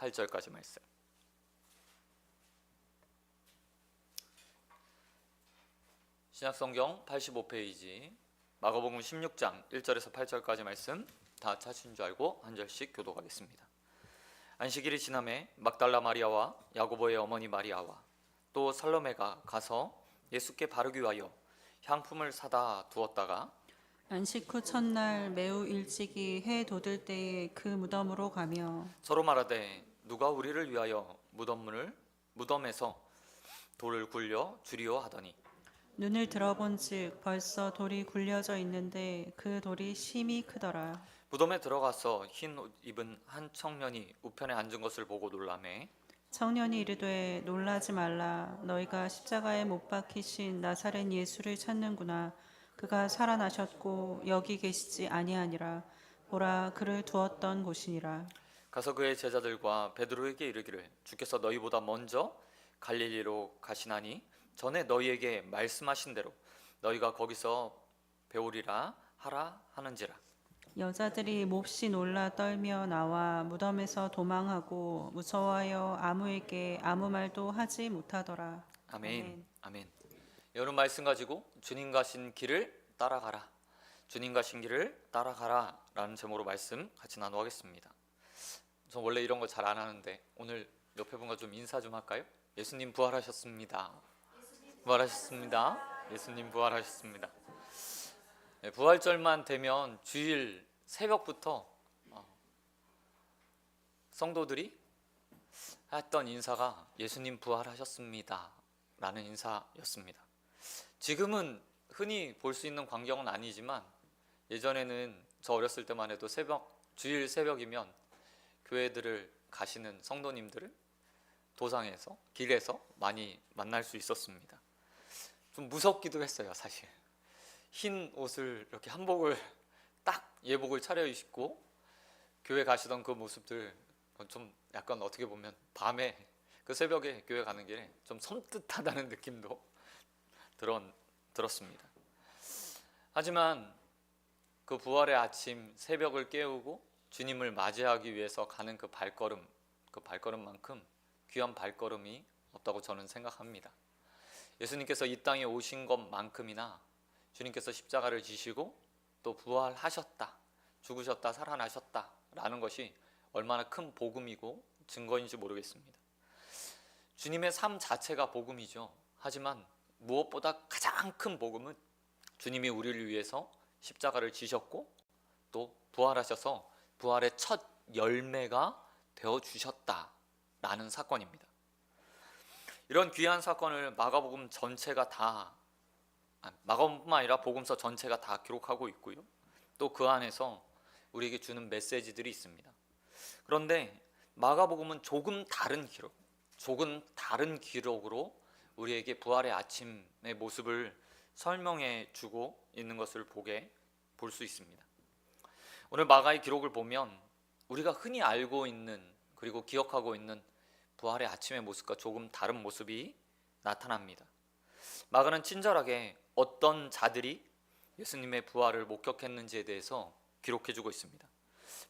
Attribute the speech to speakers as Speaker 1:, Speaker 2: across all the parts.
Speaker 1: 8절까지 말씀. 신약성경 85페이지 마가복음 16장 1절에서 8절까지 말씀 다 찾으신 줄 알고 한 절씩 교독하겠습니다. 안식일이 지남에 막달라 마리아와 야고보의 어머니 마리아와 또 살로메가 가서 예수께 바르기 위하여 향품을 사다 두었다가
Speaker 2: 안식 후 첫날 매우 일찍이 해 돋을 때에 그 무덤으로 가며
Speaker 1: 서로 말하되 누가 우리를 위하여 무덤에서 돌을 굴려 주리오 하더니
Speaker 2: 눈을 들어본즉 벌써 돌이 굴려져 있는데 그 돌이 심히 크더라.
Speaker 1: 무덤에 들어가서 흰 옷 입은 한 청년이 우편에 앉은 것을 보고 놀라매
Speaker 2: 청년이 이르되 놀라지 말라. 너희가 십자가에 못 박히신 나사렛 예수를 찾는구나. 그가 살아나셨고 여기 계시지 아니하니라. 보라, 그를 두었던 곳이니라.
Speaker 1: 가서 그의 제자들과 베드로에게 이르기를 주께서 너희보다 먼저 갈릴리로 가시나니 전에 너희에게 말씀하신 대로 너희가 거기서 배우리라 하라 하는지라.
Speaker 2: 여자들이 몹시 놀라 떨며 나와 무덤에서 도망하고 무서워하여 아무에게 아무 말도 하지 못하더라.
Speaker 1: 아멘. 아멘. 여러분 말씀 가지고 주님 가신 길을 따라가라. 주님 가신 길을 따라가라 라는 제목으로 말씀 같이 나누겠습니다. 전 원래 이런 거 잘 안 하는데 오늘 옆에 분과 좀 인사 좀 할까요? 예수님 부활하셨습니다. 부활하셨습니다. 예수님 부활하셨습니다. 네, 부활절만 되면 주일 새벽부터 성도들이 했던 인사가 예수님 부활하셨습니다 라는 인사였습니다. 지금은 흔히 볼 수 있는 광경은 아니지만 예전에는 저 어렸을 때만 해도 주일 새벽이면 교회들을 가시는 성도님들을 도상에서 길에서 많이 만날 수 있었습니다. 좀 무섭기도 했어요. 사실 흰 옷을 이렇게 한복을 딱 예복을 차려입고 교회 가시던 그 모습들 좀 약간 어떻게 보면 밤에 그 새벽에 교회 가는 길에 좀 섬뜩하다는 느낌도 들었습니다. 하지만 그 부활의 아침 새벽을 깨우고 주님을 맞이하기 위해서 가는 그 발걸음만큼 귀한 발걸음이 없다고 저는 생각합니다. 예수님께서 이 땅에 오신 것만큼이나 주님께서 십자가를 지시고 또 부활하셨다, 죽으셨다, 살아나셨다 라는 것이 얼마나 큰 복음이고 증거인지 모르겠습니다. 주님의 삶 자체가 복음이죠. 하지만 무엇보다 가장 큰 복음은 주님이 우리를 위해서 십자가를 지셨고 또 부활하셔서 부활의 첫 열매가 되어주셨다라는 사건입니다. 이런 귀한 사건을 마가복음 전체가 마가복음뿐만 아니라 복음서 전체가 다 기록하고 있고요. 또 그 안에서 우리에게 주는 메시지들이 있습니다. 그런데 마가복음은 조금 다른 기록으로 우리에게 부활의 아침의 모습을 설명해 주고 있는 것을 볼 수 있습니다. 오늘 마가의 기록을 보면 우리가 흔히 알고 있는 그리고 기억하고 있는 부활의 아침의 모습과 조금 다른 모습이 나타납니다. 마가는 친절하게 어떤 자들이 예수님의 부활을 목격했는지에 대해서 기록해주고 있습니다.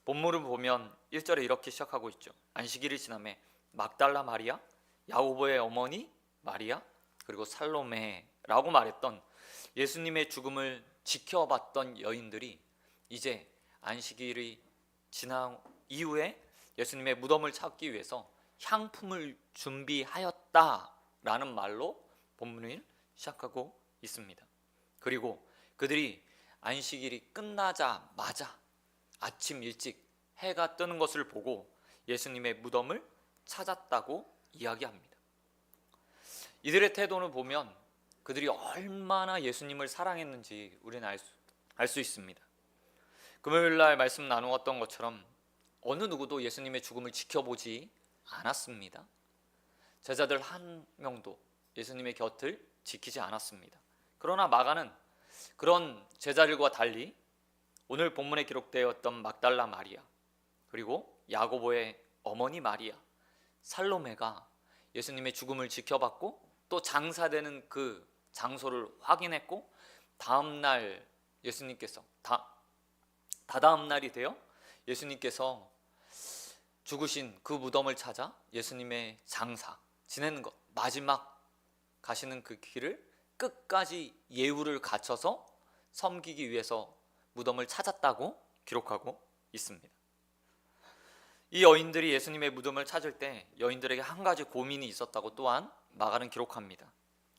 Speaker 1: 본문을 보면 1절에 이렇게 시작하고 있죠. 안식일이 지남에 막달라 마리아, 야고보의 어머니 마리아, 그리고 살로메라고 말했던 예수님의 죽음을 지켜봤던 여인들이 이제 안식일이 지난 이후에 예수님의 무덤을 찾기 위해서 향품을 준비하였다라는 말로 본문을 시작하고 있습니다. 그리고 그들이 안식일이 끝나자마자 아침 일찍 해가 뜨는 것을 보고 예수님의 무덤을 찾았다고 이야기합니다. 이들의 태도를 보면 그들이 얼마나 예수님을 사랑했는지 우리는 알 수 있습니다. 금요일날 말씀 나누었던 것처럼 어느 누구도 예수님의 죽음을 지켜보지 않았습니다. 제자들 한 명도 예수님의 곁을 지키지 않았습니다. 그러나 마가는 그런 제자들과 달리 오늘 본문에 기록되었던 막달라 마리아, 그리고 야고보의 어머니 마리아, 살로메가 예수님의 죽음을 지켜봤고 또 장사되는 그 장소를 확인했고 다음날 예수님께서 다다음 날이 되어 예수님께서 죽으신 그 무덤을 찾아 예수님의 장사 지내는 것, 마지막 가시는 그 길을 끝까지 예우를 갖춰서 섬기기 위해서 무덤을 찾았다고 기록하고 있습니다. 이 여인들이 예수님의 무덤을 찾을 때 여인들에게 한 가지 고민이 있었다고 또한 마가는 기록합니다.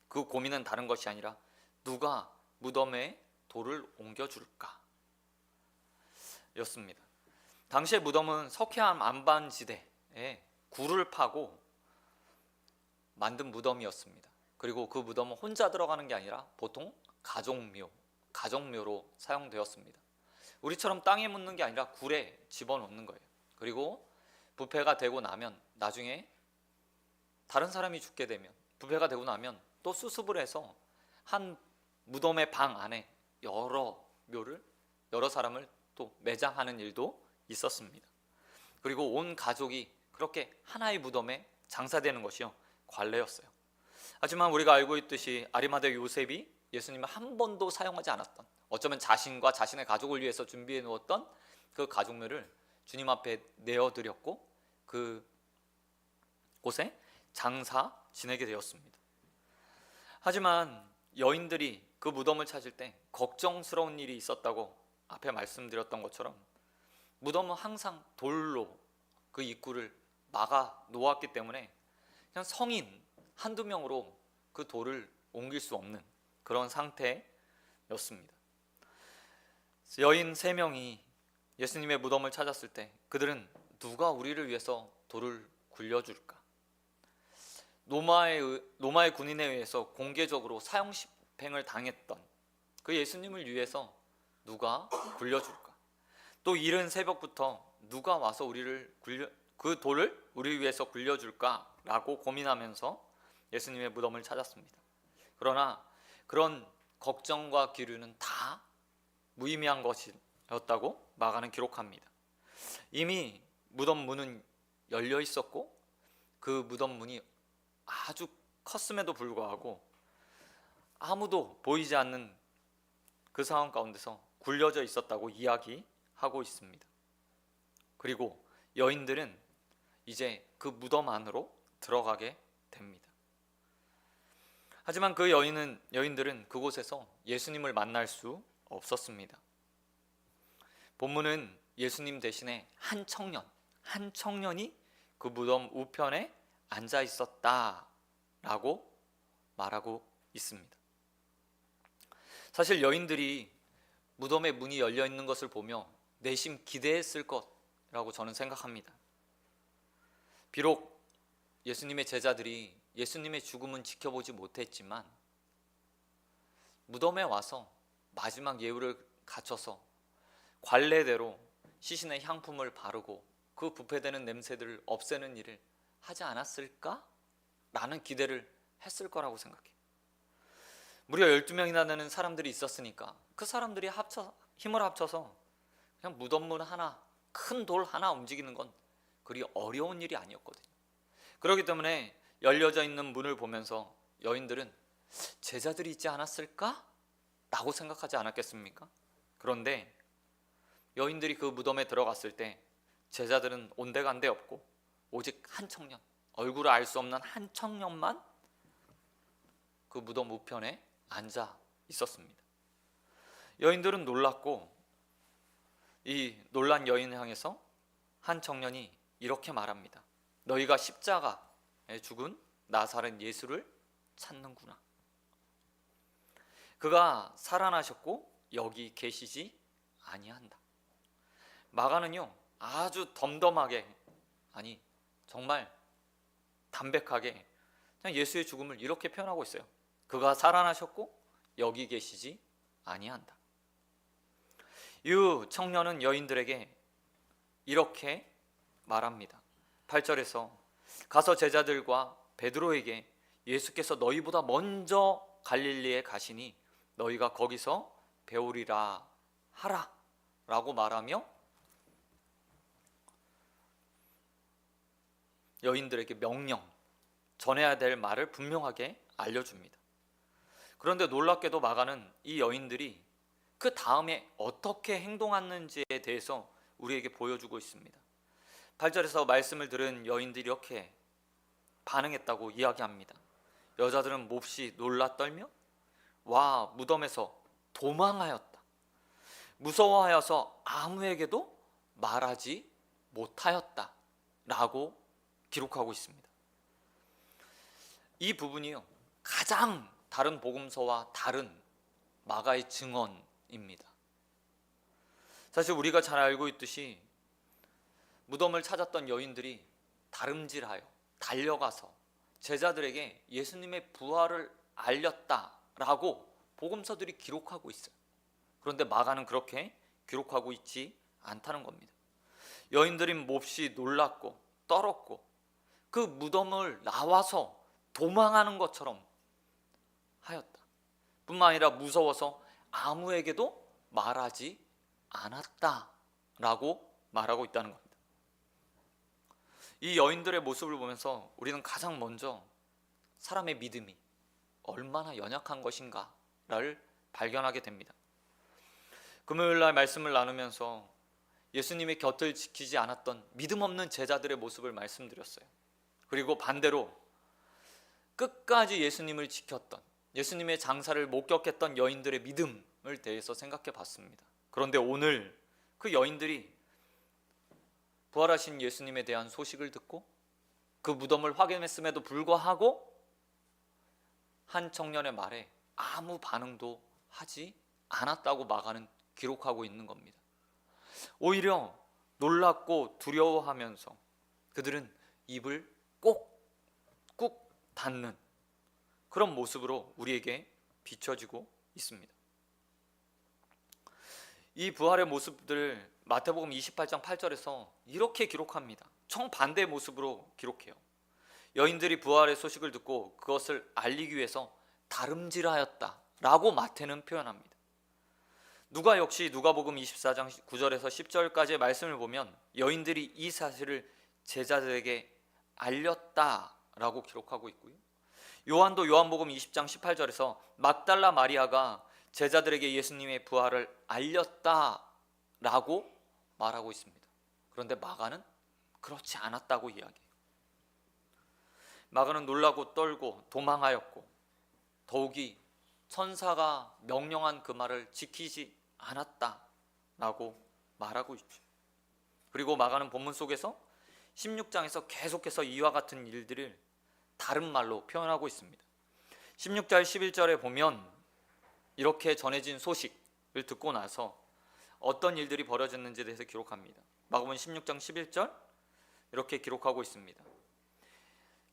Speaker 1: 그 고민은 다른 것이 아니라 누가 무덤에 돌을 옮겨줄까 였습니다. 당시의 무덤은 석회암 안반지대에 굴을 파고 만든 무덤이었습니다. 그리고 그 무덤은 혼자 들어가는 게 아니라 보통 가족묘로 사용되었습니다. 우리처럼 땅에 묻는 게 아니라 굴에 집어넣는 거예요. 그리고 부패가 되고 나면 나중에 다른 사람이 죽게 되면 부패가 되고 나면 또 수습을 해서 한 무덤의 방 안에 여러 사람을 또 매장하는 일도 있었습니다. 그리고 온 가족이 그렇게 하나의 무덤에 장사되는 것이요 관례였어요. 하지만 우리가 알고 있듯이 아리마대 요셉이 예수님을 한 번도 사용하지 않았던, 어쩌면 자신과 자신의 가족을 위해서 준비해 놓았던 그 가족묘를 주님 앞에 내어드렸고 그 곳에 장사 지내게 되었습니다. 하지만 여인들이 그 무덤을 찾을 때 걱정스러운 일이 있었다고 앞에 말씀드렸던 것처럼 무덤은 항상 돌로 그 입구를 막아 놓았기 때문에 그냥 성인 한두 명으로 그 돌을 옮길 수 없는 그런 상태였습니다. 여인 3명이 예수님의 무덤을 찾았을 때 그들은 누가 우리를 위해서 돌을 굴려줄까? 로마의 군인에 의해서 공개적으로 사형집행을 당했던 그 예수님을 위해서 누가 굴려줄까? 또 이른 새벽부터 누가 와서 그 돌을 우리 위해서 굴려줄까라고 고민하면서 예수님의 무덤을 찾았습니다. 그러나 그런 걱정과 기류는 다 무의미한 것이었다고 마가는 기록합니다. 이미 무덤 문은 열려 있었고 그 무덤 문이 아주 컸음에도 불구하고 아무도 보이지 않는 그 상황 가운데서 굴려져 있었다고 이야기하고 있습니다. 그리고 여인들은 이제 그 무덤 안으로 들어가게 됩니다. 하지만 그 여인들은 그곳에서 예수님을 만날 수 없었습니다. 본문은 예수님 대신에 한 청년이 그 무덤 우편에 앉아 있었다라고 말하고 있습니다. 사실 여인들이 무덤의 문이 열려 있는 것을 보며 내심 기대했을 것이라고 저는 생각합니다. 비록 예수님의 제자들이 예수님의 죽음은 지켜보지 못했지만 무덤에 와서 마지막 예우를 갖춰서 관례대로 시신의 향품을 바르고 그 부패되는 냄새들을 없애는 일을 하지 않았을까? 라는 기대를 했을 거라고 생각해요. 무려 12명이나 되는 사람들이 있었으니까 그 사람들이 힘을 합쳐서 그냥 무덤문 하나, 큰 돌 하나 움직이는 건 그리 어려운 일이 아니었거든요. 그렇기 때문에 열려져 있는 문을 보면서 여인들은 제자들이 있지 않았을까? 라고 생각하지 않았겠습니까? 그런데 여인들이 그 무덤에 들어갔을 때 제자들은 온데간데 없고 오직 한 청년, 얼굴을 알 수 없는 한 청년만 그 무덤 우편에 앉아 있었습니다. 여인들은 놀랐고 이 놀란 여인을 향해서 한 청년이 이렇게 말합니다. 너희가 십자가에 죽은 나사렛 예수를 찾는구나. 그가 살아나셨고 여기 계시지 아니한다. 마가는요 아주 덤덤하게, 아니 정말 담백하게 그냥 예수의 죽음을 이렇게 표현하고 있어요. 그가 살아나셨고 여기 계시지 아니한다. 이 청년은 여인들에게 이렇게 말합니다. 8절에서 가서 제자들과 베드로에게 예수께서 너희보다 먼저 갈릴리에 가시니 너희가 거기서 배우리라 하라 라고 말하며 여인들에게 명령, 전해야 될 말을 분명하게 알려줍니다. 그런데 놀랍게도 마가는 이 여인들이 그 다음에 어떻게 행동했는지에 대해서 우리에게 보여주고 있습니다. 8절에서 말씀을 들은 여인들이 이렇게 반응했다고 이야기합니다. 여자들은 몹시 놀라 떨며 와 무덤에서 도망하였다. 무서워하여서 아무에게도 말하지 못하였다 라고 기록하고 있습니다. 이 부분이요 가장 다른 복음서와 다른 마가의 증언입니다. 사실 우리가 잘 알고 있듯이 무덤을 찾았던 여인들이 다름질하여 달려가서 제자들에게 예수님의 부활을 알렸다라고 복음서들이 기록하고 있어요. 그런데 마가는 그렇게 기록하고 있지 않다는 겁니다. 여인들이 몹시 놀랐고 떨었고 그 무덤을 나와서 도망하는 것처럼 하였다. 뿐만 아니라 무서워서 아무에게도 말하지 않았다라고 말하고 있다는 겁니다. 이 여인들의 모습을 보면서 우리는 가장 먼저 사람의 믿음이 얼마나 연약한 것인가를 발견하게 됩니다. 금요일날 말씀을 나누면서 예수님의 곁을 지키지 않았던 믿음 없는 제자들의 모습을 말씀드렸어요. 그리고 반대로 끝까지 예수님을 지켰던 예수님의 장사를 목격했던 여인들의 믿음을 대해서 생각해 봤습니다. 그런데 오늘 그 여인들이 부활하신 예수님에 대한 소식을 듣고 그 무덤을 확인했음에도 불구하고 한 청년의 말에 아무 반응도 하지 않았다고 마가는 기록하고 있는 겁니다. 오히려 놀랍고 두려워하면서 그들은 입을 꾹 닫는 그런 모습으로 우리에게 비춰지고 있습니다. 이 부활의 모습들을 마태복음 28장 8절에서 이렇게 기록합니다. 정반대의 모습으로 기록해요. 여인들이 부활의 소식을 듣고 그것을 알리기 위해서 다름질하였다 라고 마태는 표현합니다. 누가 역시 누가복음 24장 9절에서 10절까지의 말씀을 보면 여인들이 이 사실을 제자들에게 알렸다라고 기록하고 있고요. 요한도 요한복음 20장 18절에서 막달라 마리아가 제자들에게 예수님의 부활을 알렸다라고 말하고 있습니다. 그런데 마가는 그렇지 않았다고 이야기해요. 마가는 놀라고 떨고 도망하였고 더욱이 천사가 명령한 그 말을 지키지 않았다라고 말하고 있죠. 그리고 마가는 본문 속에서 16장에서 계속해서 이와 같은 일들을 다른 말로 표현하고 있습니다. 16절 11절에 보면 이렇게 전해진 소식을 듣고 나서 어떤 일들이 벌어졌는지에 대해서 기록합니다. 마가복음 16장 11절 이렇게 기록하고 있습니다.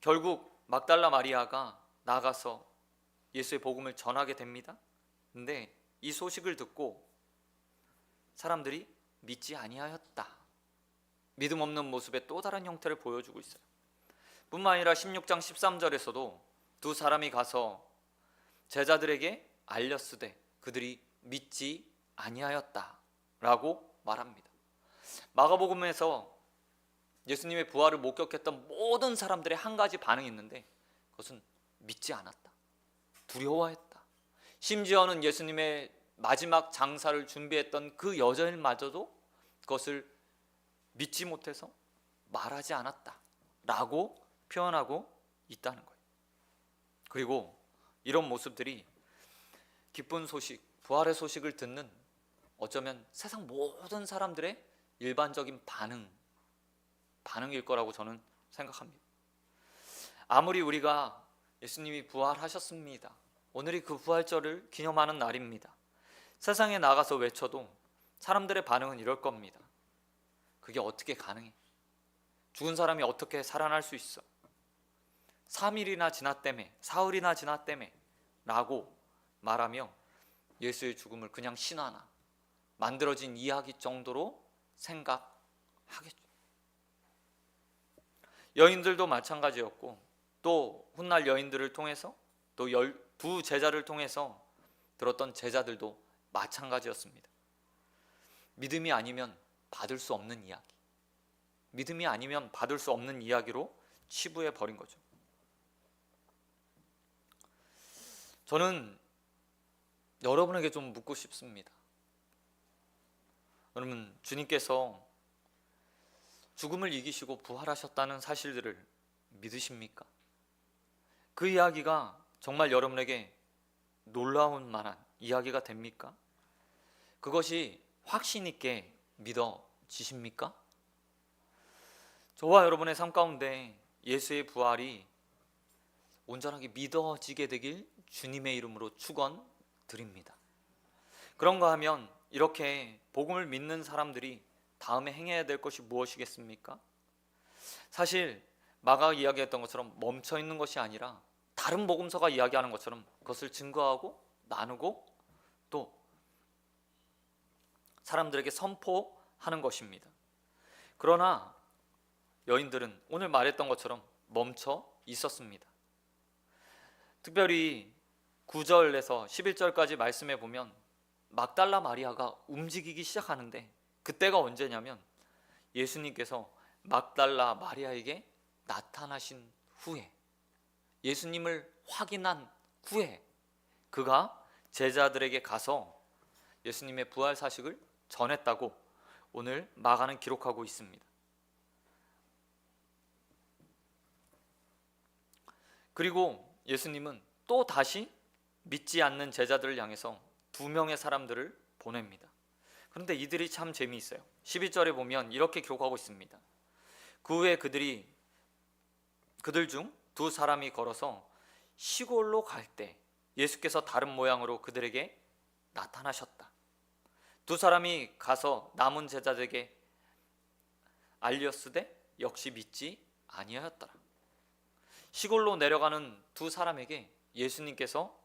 Speaker 1: 결국 막달라 마리아가 나가서 예수의 복음을 전하게 됩니다. 근데 이 소식을 듣고 사람들이 믿지 아니하였다. 믿음 없는 모습의 또 다른 형태를 보여주고 있어요. 뿐만 아니라 16장 13절에서도 두 사람이 가서 제자들에게 알렸으되 그들이 믿지 아니하였다라고 말합니다. 마가복음에서 예수님의 부활을 목격했던 모든 사람들의 한 가지 반응이 있는데 그것은 믿지 않았다. 두려워했다. 심지어는 예수님의 마지막 장사를 준비했던 그 여자일마저도 그것을 믿지 못해서 말하지 않았다 라고 표현하고 있다는 거예요. 그리고 이런 모습들이 기쁜 소식, 부활의 소식을 듣는 어쩌면 세상 모든 사람들의 일반적인 반응일 거라고 저는 생각합니다. 아무리 우리가 예수님이 부활하셨습니다. 오늘이 그 부활절을 기념하는 날입니다. 세상에 나가서 외쳐도 사람들의 반응은 이럴 겁니다. 그게 어떻게 가능해? 죽은 사람이 어떻게 살아날 수 있어? 3일이나 지났다며, 사흘이나 지났다며 라고 말하며 예수의 죽음을 그냥 신화나 만들어진 이야기 정도로 생각하겠죠. 여인들도 마찬가지였고 또 훗날 여인들을 통해서 또 두 제자를 통해서 들었던 제자들도 마찬가지였습니다. 믿음이 아니면 받을 수 없는 이야기, 믿음이 아니면 받을 수 없는 이야기로 치부해 버린 거죠. 저는 여러분에게 좀 묻고 싶습니다. 여러분, 주님께서 죽음을 이기시고 부활하셨다는 사실들을 믿으십니까? 그 이야기가 정말 여러분에게 놀라운 만한 이야기가 됩니까? 그것이 확신 있게 믿어지십니까? 저와 여러분의 삶 가운데 예수의 부활이 온전하게 믿어지게 되길 주님의 이름으로 축원드립니다. 그런가 하면 이렇게 복음을 믿는 사람들이 다음에 행해야 될 것이 무엇이겠습니까? 사실 마가가 이야기했던 것처럼 멈춰 있는 것이 아니라 다른 복음서가 이야기하는 것처럼 그것을 증거하고 나누고 또 사람들에게 선포하는 것입니다. 그러나 여인들은 오늘 말했던 것처럼 멈춰 있었습니다. 특별히 9절에서 11절까지 말씀해 보면 막달라 마리아가 움직이기 시작하는데, 그때가 언제냐면 예수님께서 막달라 마리아에게 나타나신 후에, 예수님을 확인한 후에 그가 제자들에게 가서 예수님의 부활 사실을 전했다고 오늘 마가는 기록하고 있습니다. 그리고 예수님은 또 다시 믿지 않는 제자들을 향해서 2명의 사람들을 보냅니다. 그런데 이들이 참 재미있어요. 12절에 보면 이렇게 기록하고 있습니다. 그 후에 그들 중 2사람이 걸어서 시골로 갈 때 예수께서 다른 모양으로 그들에게 나타나셨다. 2사람이 가서 남은 제자들에게 알렸으되 역시 믿지 아니하였더라. 시골로 내려가는 2사람에게 예수님께서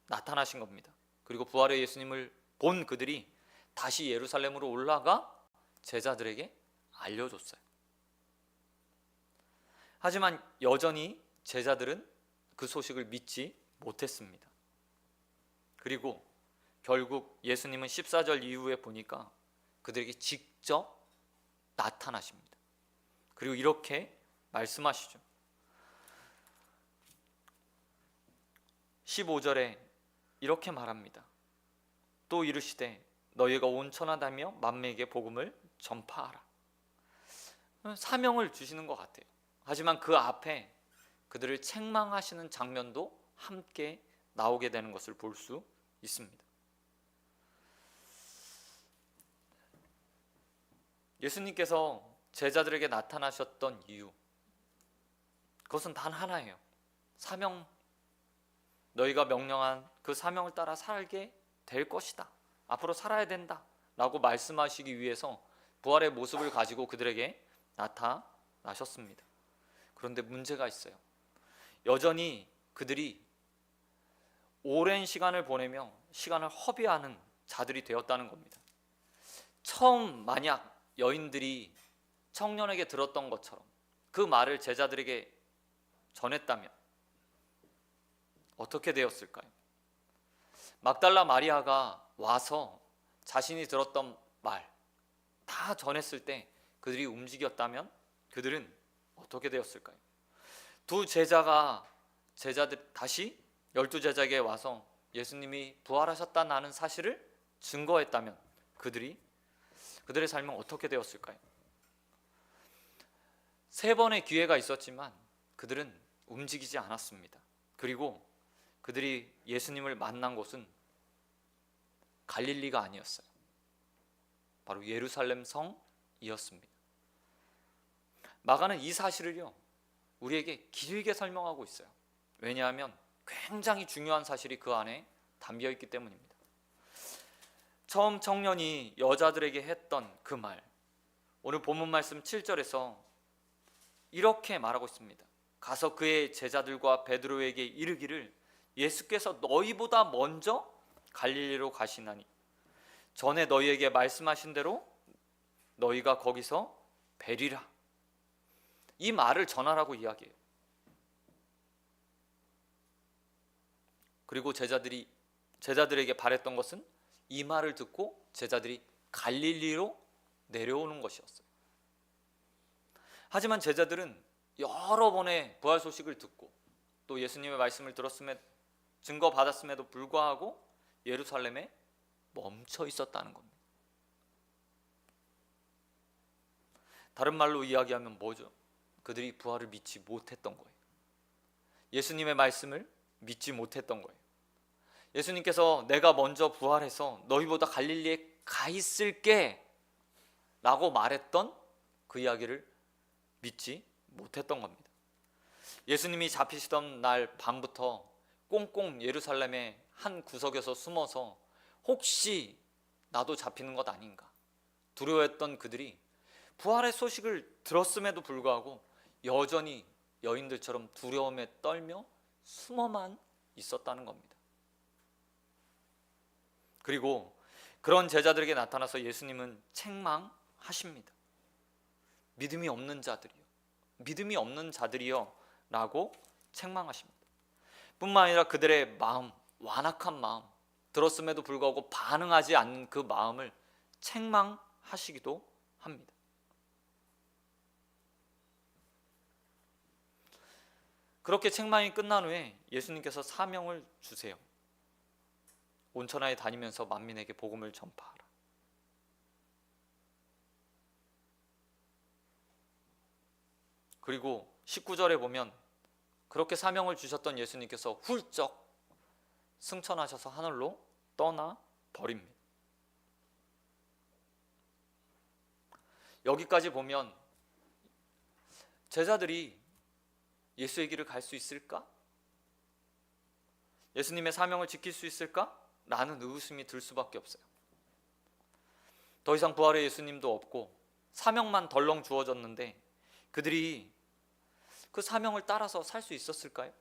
Speaker 1: 나타나신 겁니다. 그리고 부활의 예수님을 본 그들이 다시 예루살렘으로 올라가 제자들에게 알려줬어요. 하지만 여전히 제자들은 그 소식을 믿지 못했습니다. 그리고 결국 예수님은 14절 이후에 보니까 그들에게 직접 나타나십니다. 그리고 이렇게 말씀하시죠. 15절에 이렇게 말합니다. 또 이르시되 너희가 온 천하다며 만민에게 복음을 전파하라. 사명을 주시는 것 같아요. 하지만 그 앞에 그들을 책망하시는 장면도 함께 나오게 되는 것을 볼 수 있습니다. 예수님께서 제자들에게 나타나셨던 이유, 그것은 단 하나예요. 사명, 너희가 명령한 그 사명을 따라 살게 될 것이다, 앞으로 살아야 된다 라고 말씀하시기 위해서 부활의 모습을 가지고 그들에게 나타나셨습니다. 그런데 문제가 있어요. 여전히 그들이 오랜 시간을 보내며 시간을 허비하는 자들이 되었다는 겁니다. 처음 만약 여인들이 청년에게 들었던 것처럼 그 말을 제자들에게 전했다면 어떻게 되었을까요? 막달라 마리아가 와서 자신이 들었던 말 다 전했을 때 그들이 움직였다면 그들은 어떻게 되었을까요? 2제자들 다시 12제자에게 와서 예수님이 부활하셨다는 사실을 증거했다면 그들의 삶은 어떻게 되었을까요? 3번의 기회가 있었지만 그들은 움직이지 않았습니다. 그리고 그들이 예수님을 만난 곳은 갈릴리가 아니었어요. 바로 예루살렘 성이었습니다. 마가는 이 사실을요 우리에게 길게 설명하고 있어요. 왜냐하면 굉장히 중요한 사실이 그 안에 담겨 있기 때문입니다. 처음 청년이 여자들에게 했던 그 말, 오늘 본문 말씀 7절에서 이렇게 말하고 있습니다. 가서 그의 제자들과 베드로에게 이르기를 예수께서 너희보다 먼저 갈릴리로 가시나니 전에 너희에게 말씀하신 대로 너희가 거기서 뵈리라. 이 말을 전하라고 이야기해요. 그리고 제자들에게 바랬던 것은 이 말을 듣고 제자들이 갈릴리로 내려오는 것이었어요. 하지만 제자들은 여러 번의 부활 소식을 듣고 또 예수님의 말씀을 증거받았음에도 불구하고 예루살렘에 멈춰 있었다는 겁니다. 다른 말로 이야기하면 뭐죠? 그들이 부활을 믿지 못했던 거예요. 예수님의 말씀을 믿지 못했던 거예요. 예수님께서 내가 먼저 부활해서 너희보다 갈릴리에 가 있을게 라고 말했던 그 이야기를 믿지 못했던 겁니다. 예수님이 잡히시던 날 밤부터 꽁꽁 예루살렘의 한 구석에서 숨어서 혹시 나도 잡히는 것 아닌가 두려워했던 그들이 부활의 소식을 들었음에도 불구하고 여전히 여인들처럼 두려움에 떨며 숨어만 있었다는 겁니다. 그리고 그런 제자들에게 나타나서 예수님은 책망하십니다. 믿음이 없는 자들이요 라고 책망하십니다. 뿐만 아니라 그들의 마음, 완악한 마음, 들었음에도 불구하고 반응하지 않는 그 마음을 책망하시기도 합니다. 그렇게 책망이 끝난 후에 예수님께서 사명을 주세요. 온 천하에 다니면서 만민에게 복음을 전파하라. 그리고 19절에 보면 그렇게 사명을 주셨던 예수님께서 훌쩍 승천하셔서 하늘로 떠나 버립니다. 여기까지 보면 제자들이 예수의 길을 갈 수 있을까? 예수님의 사명을 지킬 수 있을까? 라는 의구심이 들 수밖에 없어요. 더 이상 부활의 예수님도 없고 사명만 덜렁 주어졌는데 그들이 그 사명을 따라서 살 수 있었을까요?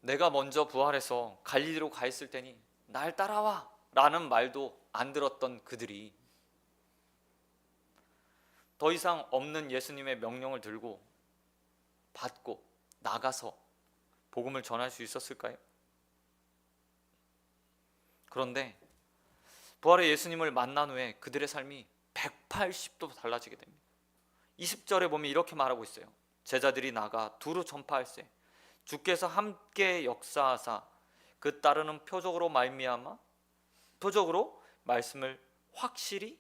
Speaker 1: 내가 먼저 부활해서 갈릴리로 가 있을 테니 날 따라와 라는 말도 안 들었던 그들이 더 이상 없는 예수님의 명령을 들고 받고 나가서 복음을 전할 수 있었을까요? 그런데 부활의 예수님을 만난 후에 그들의 삶이 180도 달라지게 됩니다. 20절에 보면 이렇게 말하고 있어요. 제자들이 나가 두루 전파할세 주께서 함께 역사하사 그 따르는 표적으로 말미암아 표적으로 말씀을 확실히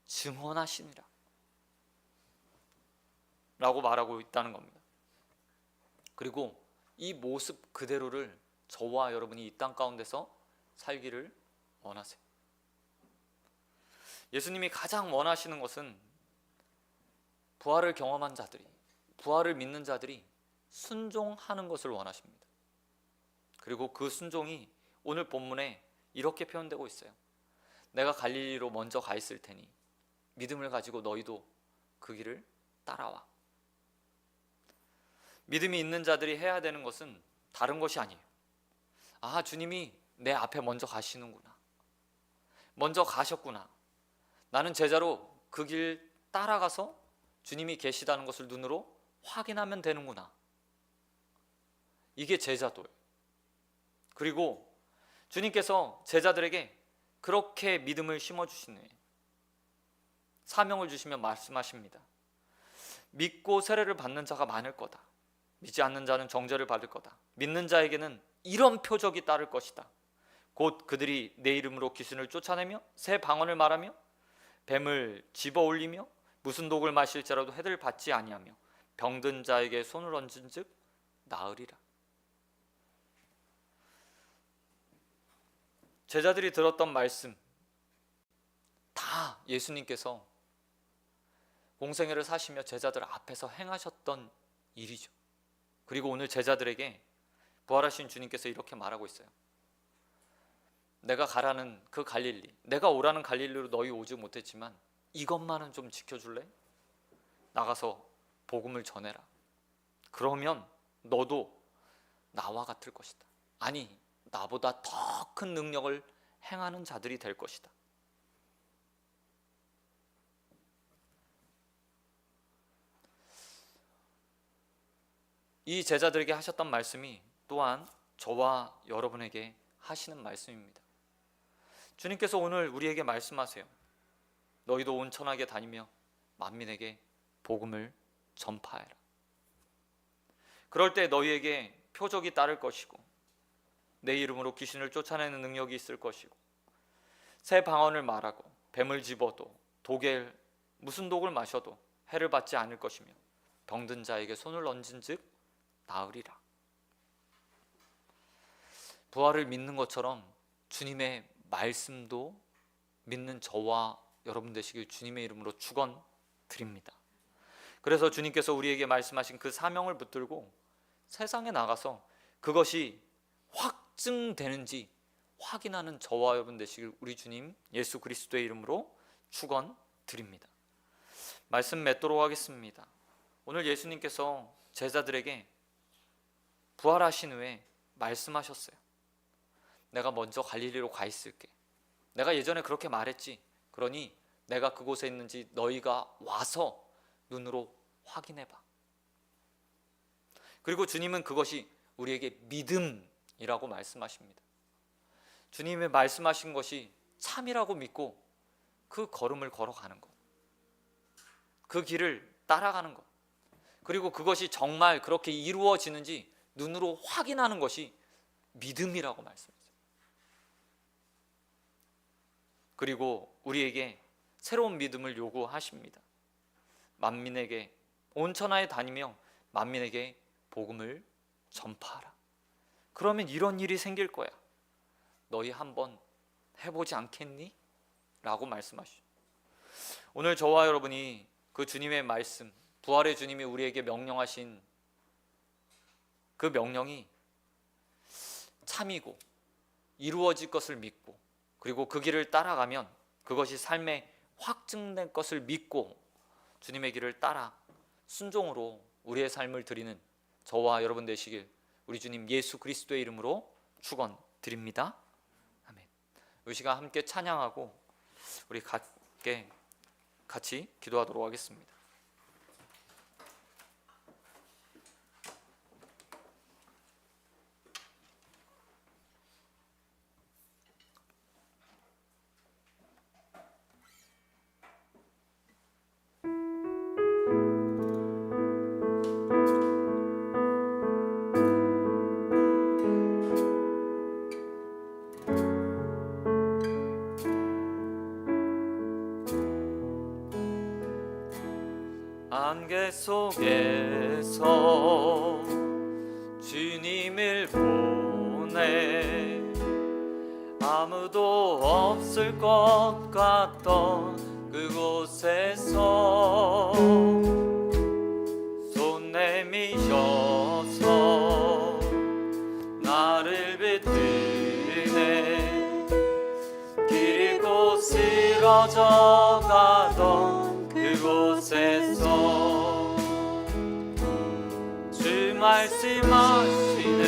Speaker 1: 증언하시니라 라고 말하고 있다는 겁니다. 그리고 이 모습 그대로를 저와 여러분이 이 땅 가운데서 살기를 원하세요. 예수님이 가장 원하시는 것은 부활을 경험한 자들이, 부활을 믿는 자들이 순종하는 것을 원하십니다. 그리고 그 순종이 오늘 본문에 이렇게 표현되고 있어요. 내가 갈릴리로 먼저 가 있을 테니 믿음을 가지고 너희도 그 길을 따라와. 믿음이 있는 자들이 해야 되는 것은 다른 것이 아니에요. 아, 주님이 내 앞에 먼저 가시는구나. 먼저 가셨구나. 나는 제자로 그 길 따라가서 주님이 계시다는 것을 눈으로 확인하면 되는구나. 이게 제자도예요. 그리고 주님께서 제자들에게 그렇게 믿음을 심어주신 후에 사명을 주시며 말씀하십니다. 믿고 세례를 받는 자가 많을 거다. 믿지 않는 자는 정죄를 받을 거다. 믿는 자에게는 이런 표적이 따를 것이다. 곧 그들이 내 이름으로 귀신을 쫓아내며 새 방언을 말하며 뱀을 집어 올리며 무슨 독을 마실지라도 해를 받지 아니하며 병든 자에게 손을 얹은즉 나으리라. 제자들이 들었던 말씀 다 예수님께서 공생애를 사시며 제자들 앞에서 행하셨던 일이죠. 그리고 오늘 제자들에게 부활하신 주님께서 이렇게 말하고 있어요. 내가 가라는 그 갈릴리, 내가 오라는 갈릴리로 너희 오지 못했지만 이것만은 좀 지켜줄래? 나가서 복음을 전해라. 그러면 너도 나와 같을 것이다. 아니, 나보다 더 큰 능력을 행하는 자들이 될 것이다. 이 제자들에게 하셨던 말씀이 또한 저와 여러분에게 하시는 말씀입니다. 주님께서 오늘 우리에게 말씀하세요. 너희도 온천하게 다니며 만민에게 복음을 전파해라. 그럴 때 너희에게 표적이 따를 것이고 내 이름으로 귀신을 쫓아내는 능력이 있을 것이고 새 방언을 말하고 뱀을 집어도 독에 무슨 독을 마셔도 해를 받지 않을 것이며 병든 자에게 손을 얹은즉 나으리라. 부활을 믿는 것처럼 주님의 말씀도 믿는 저와 여러분 되시길 주님의 이름으로 축원드립니다. 그래서 주님께서 우리에게 말씀하신 그 사명을 붙들고 세상에 나가서 그것이 확증되는지 확인하는 저와 여러분 되시길 우리 주님 예수 그리스도의 이름으로 축원드립니다. 말씀 맺도록 하겠습니다. 오늘 예수님께서 제자들에게 부활하신 후에 말씀하셨어요. 내가 먼저 갈릴리로 가 있을게. 내가 예전에 그렇게 말했지. 그러니 내가 그곳에 있는지 너희가 와서 눈으로 확인해봐. 그리고 주님은 그것이 우리에게 믿음이라고 말씀하십니다. 주님의 말씀하신 것이 참이라고 믿고 그 걸음을 걸어가는 것, 그 길을 따라가는 것, 그리고 그것이 정말 그렇게 이루어지는지 눈으로 확인하는 것이 믿음이라고 말씀하세요. 그리고 우리에게 새로운 믿음을 요구하십니다. 만민에게 온 천하에 다니며 만민에게 복음을 전파하라. 그러면 이런 일이 생길 거야. 너희 한번 해보지 않겠니? 라고 말씀하시죠. 오늘 저와 여러분이 그 주님의 말씀, 부활의 주님이 우리에게 명령하신 그 명령이 참이고 이루어질 것을 믿고 그리고 그 길을 따라가면 그것이 삶에 확증된 것을 믿고 주님의 길을 따라 순종으로 우리의 삶을 드리는 저와 여러분 되시길 우리 주님 예수 그리스도의 이름으로 축원드립니다. 아멘. 이 시간 함께 찬양하고 우리 같이 기도하도록 하겠습니다. 안개 속에서 주님을 보내 아무도 없을 것 같던 그곳에서 손 내미셔서 나를 붙드네 길 잃고 쓰러져 가던 그곳에서 주 말씀하시네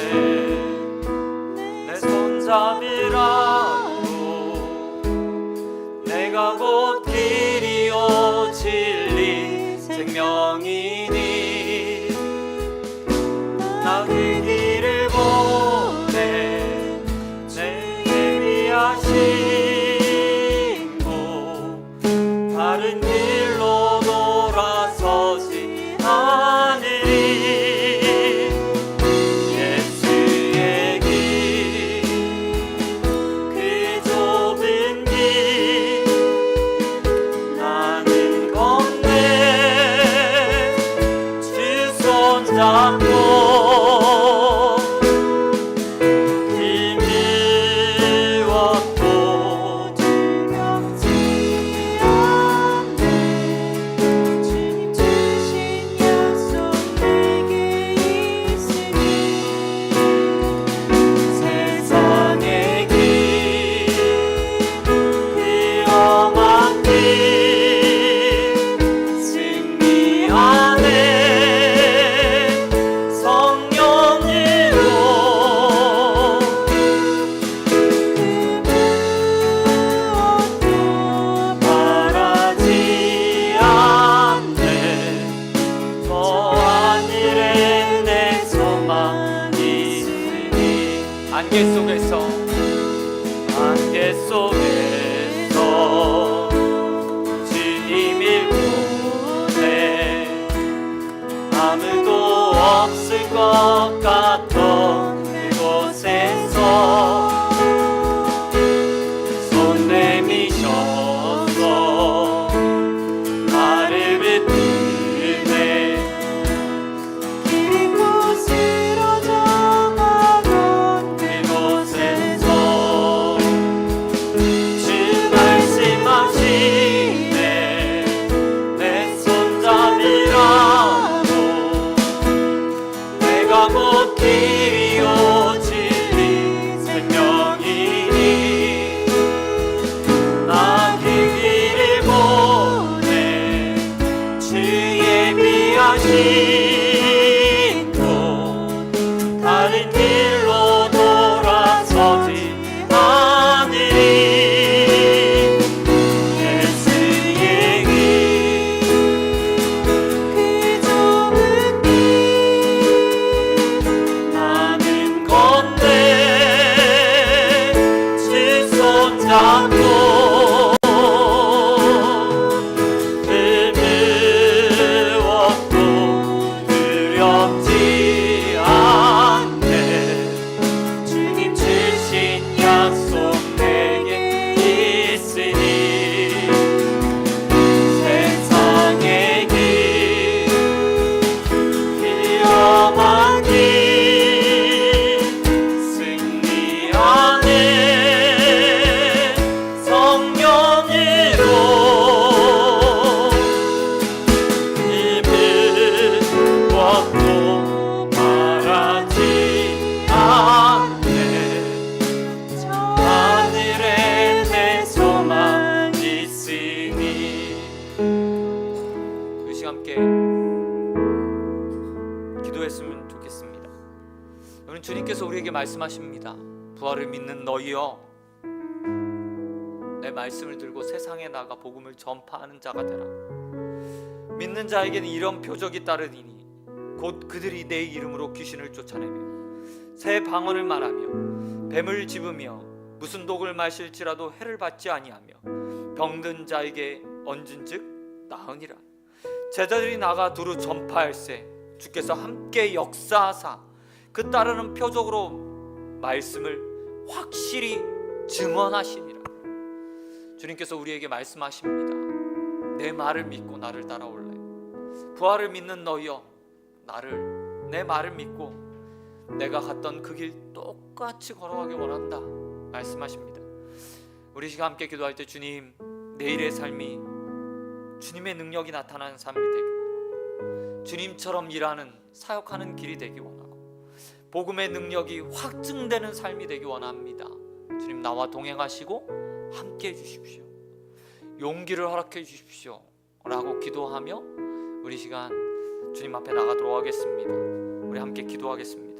Speaker 1: 내 손잡이라고 내가 곧 길이요 진리 생명이니 나 그 길을 보내 내게 미하시고 다른 길로 돌아서지 않으리 예수의 길 그 좁은 길 나는 걷네 주 손잡고 안개 속에서 주님을 보내 아무도 없을 것 같던 그곳에서 손 내미셔서 신도 다른 길로 돌아서지 않으리. 예수의 길
Speaker 2: 그 좁은 길
Speaker 1: 아는 건데 주 손잡고 그 무엇도 두렵지 않네. 주님 주신 약속 내게 있으니 세상의 길 위험한 길 승리하네. 성령으로 이 무엇도 바라지 않네.
Speaker 2: 저
Speaker 1: 하늘에 내 소망 있으니. 그 시간 함께 기도했으면 좋겠습니다. 오늘 주님께서 우리에게 말씀하십니다. 부활을 믿는 너희여, 내 말씀을 들고 세상에 나가 복음을 전파하는 자가 되라. 믿는 자에게는 이런 표적이 따르니니 곧 그들이 내 이름으로 귀신을 쫓아내며 새 방언을 말하며 뱀을 집으며 무슨 독을 마실지라도 해를 받지 아니하며 병든 자에게 얹은즉 나으니라. 제자들이 나가 두루 전파할세 주께서 함께 역사하사 그 따르는 표적으로 말씀을 확실히 증언하시니라. 주님께서 우리에게 말씀하십니다. 내 말을 믿고 나를 따라올래. 부활을 믿는 너희여, 나를, 내 말을 믿고 내가 갔던 그 길 똑같이 걸어가기 원한다 말씀하십니다. 우리 시간 함께 기도할 때 주님, 내일의 삶이 주님의 능력이 나타나는 삶이 되기 원하고 주님처럼 일하는 사역하는 길이 되기 원하고 복음의 능력이 확증되는 삶이 되기 원합니다. 주님, 나와 동행하시고 함께 해주십시오. 용기를 허락해 주십시오 라고 기도하며 우리 시간 주님 앞에 나가도록 하겠습니다. 우리 함께 기도하겠습니다.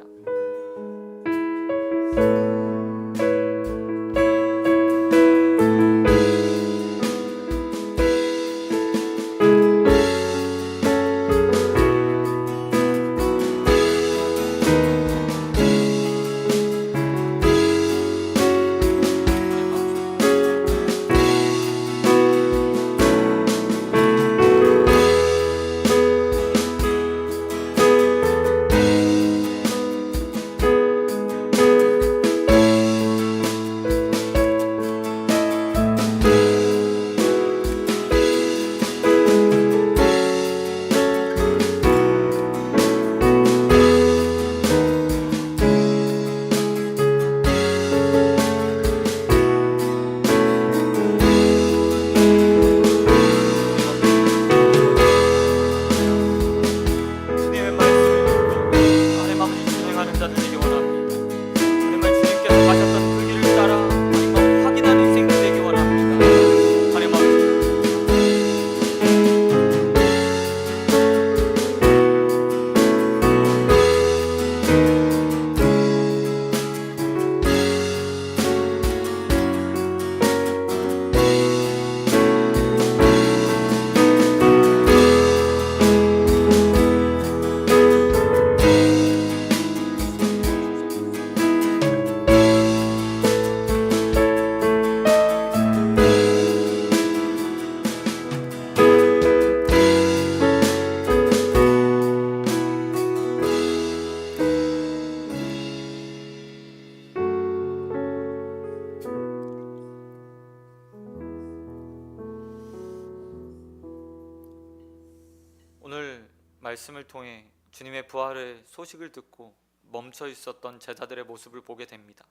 Speaker 1: 오늘 말씀을 통해 주님의 부활의 소식을 듣고 멈춰 있었던 제자들의 모습을 보게 됩니다.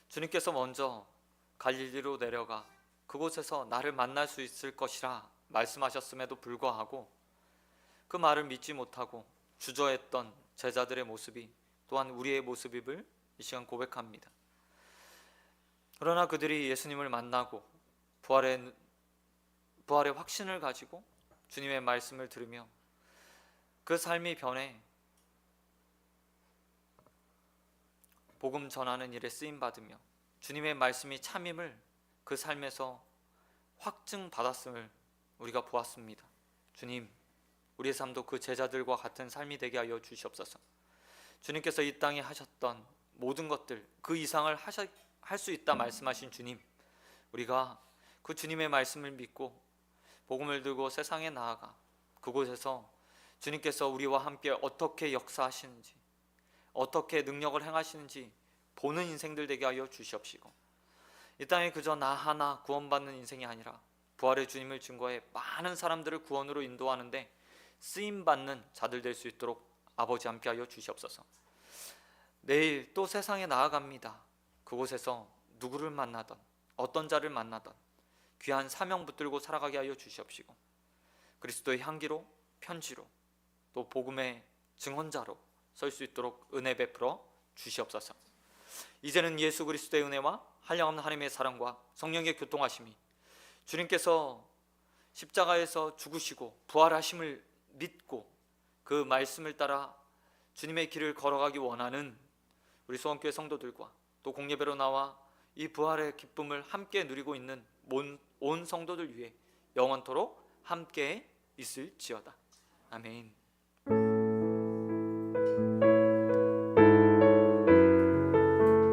Speaker 1: 주님께서 먼저 갈릴리로 내려가 그곳에서 나를 만날 수 있을 것이라 말씀하셨음에도 불구하고 그 말을 믿지 못하고 주저했던 제자들의 모습이 또한 우리의 모습임을 이 시간 고백합니다. 그러나 그들이 예수님을 만나고 부활의 확신을 가지고 주님의 말씀을 들으며 그 삶이 변해 복음 전하는 일에 쓰임 받으며 주님의 말씀이 참임을 그 삶에서 확증 받았음을 우리가 보았습니다. 주님, 우리의 삶도 그 제자들과 같은 삶이 되게 하여 주시옵소서. 주님께서 이 땅에 하셨던 모든 것들 그 이상을 할 수 있다 말씀하신 주님, 우리가 그 주님의 말씀을 믿고 복음을 들고 세상에 나아가 그곳에서 주님께서 우리와 함께 어떻게 역사하시는지, 어떻게 능력을 행하시는지 보는 인생들 되게 하여 주시옵시고, 이 땅에 그저 나 하나 구원받는 인생이 아니라 부활의 주님을 증거해 많은 사람들을 구원으로 인도하는데 쓰임받는 자들 될 수 있도록 아버지 함께 하여 주시옵소서. 내일 또 세상에 나아갑니다. 그곳에서 누구를 만나던 어떤 자를 만나던 귀한 사명 붙들고 살아가게 하여 주시옵시고, 그리스도의 향기로 편지로 또 복음의 증언자로 설 수 있도록 은혜 베풀어 주시옵소서. 이제는 예수 그리스도의 은혜와 한량없는 하나님의 사랑과 성령의 교통하심이, 주님께서 십자가에서 죽으시고 부활하심을 믿고 그 말씀을 따라 주님의 길을 걸어가기 원하는 우리 소원교회 성도들과 또 공예배로 나와 이 부활의 기쁨을 함께 누리고 있는 온 성도들 위해 영원토록 함께 있을지어다. 아멘.